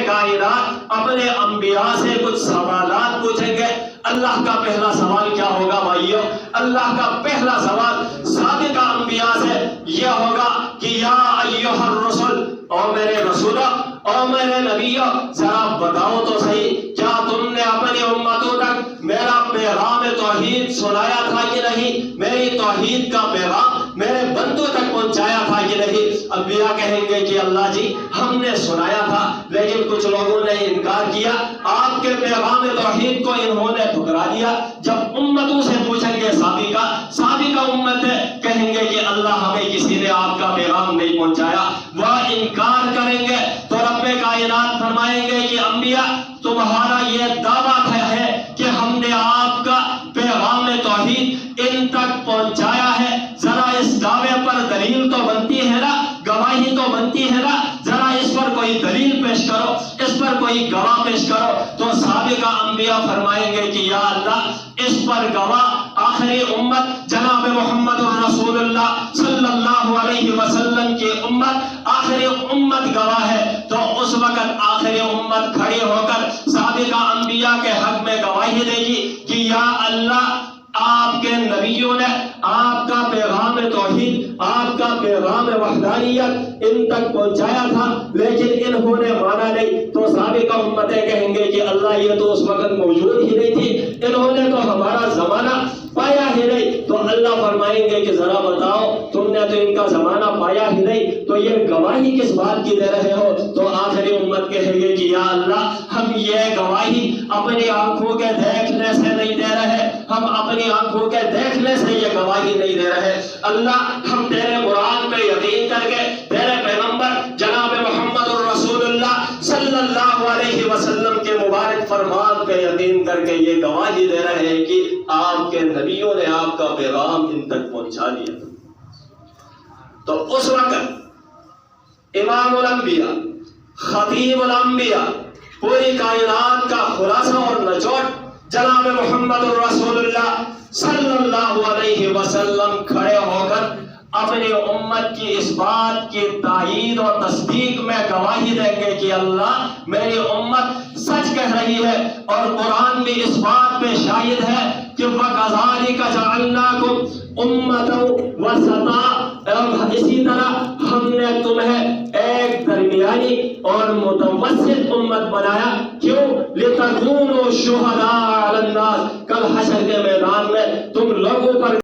کائنات اپنے انبیاء سے کچھ سوالات پوچھیں گے۔ اللہ کا پہلا سوال کیا ہوگا بھائیو؟ اللہ کا پہلا سوال سابقہ انبیاء سے یہ ہوگا کہ یا ایھا الرسل، او میرے رسولو، او میرے نبیو، ذرا بتاؤ تو صحیح، کیا تم نے اپنی امتوں تک میرا پیغام توحید سنایا تھا کہ نہیں؟ میری توحید کا پیغام میرے بندوں تک پہنچایا تھا کہ نہیں؟ انبیاء کہیں گے کہ اللہ جی ہم نے سنایا تھا، لیکن کچھ لوگوں نے انکار کیا، آپ کے پیغام توحید کو انہوں نے ٹھکرا دیا۔ جب امتوں سے پوچھیں گے سابقہ امت کہیں گے کہ اللہ ہمیں کسی نے آپ کا پیغام نہیں پہنچایا، وہ انکار کریں گے تو رب کائنات فرمائیں گے کہ انبیاء تمہارا یہ دعویٰ ہے کہ ہم نے آپ کا پیغام توحید ان تک پہنچایا ہے، ذرا اس دعوے پر دلیل تو بنتی ہے نا، گواہی تو بنتی ہے نا، ذرا اس پر کوئی دلیل پیش کرو، اس پر کوئی گواہ پیش کرو۔ تو سابقہ انبیاء فرمائیں گے کہ یا اللہ اس پر گواہ آخری امت جناب محمد رسول اللہ صلی اللہ علیہ وسلم کی امت، آخری امت گواہ ہے۔ تو اس وقت آخری امت کھڑی ہو کر سابقہ انبیاء کے حق میں گواہی دے گی کہ یا اللہ آپ کے نبیوں نے آپ کا پیغام توحید، آپ کا پیغام وحدانیت ان تک پہنچایا تھا، لیکن انہوں نے مانا نہیں۔ تو سابقہ امتیں کہیں گے کہ اللہ یہ تو اس وقت موجود ہی نہیں تھی، انہوں نے تو ہمارا زمانہ پایا ہی نہیں۔ تو اللہ فرمائیں گے کہ ذرا بتاؤ تم نے تو ان کا زمانہ پایا ہی نہیں، تو یہ گواہی کس بات کی دے رہے ہو؟ تو آخری امت کہیں گے کہ یا اللہ ہم یہ گواہی اپنی آنکھوں کے دیکھنے سے نہیں دے رہے، ہم اپنی آنکھوں کے دیکھنے سے یہ گواہی نہیں دے رہے۔ اللہ ہم تیرے قرآن پہ یقین کر کے، تیرے پیغمبر جناب محمد الرسول اللہ صلی اللہ علیہ وسلم کے مبارک فرمان پہ یقین کر کے یہ گواہی دے رہے ہیں کہ آپ کے نبیوں نے آپ کا پیغام ان تک پہنچا دیا۔ تو اس وقت امام الانبیاء، خطیب الانبیاء، پوری کائنات کا خلاصہ اور نچوڑ جناب محمد الرسول اللہ صلی اللہ علیہ وسلم کھڑے ہو کر اپنی امت کی اس بات کی تائید اور تصدیق میں گواہی دیں گے کہ اللہ میری امت سچ کہہ رہی ہے، اور قرآن بھی اس بات پہ شاہد ہے کہ وَكَذَلِكَ جَعَلْنَاكُمْ أُمَّةً وَسَطًا، اسی طرح ہم نے تمہیں ایک درمیانی اور متوسط امت بنایا۔ کیوں؟ لِتَكُونُوا شُهَدَاءَ عَلَى النَّاسِ، کل حشر کے میدان میں تم لوگوں پر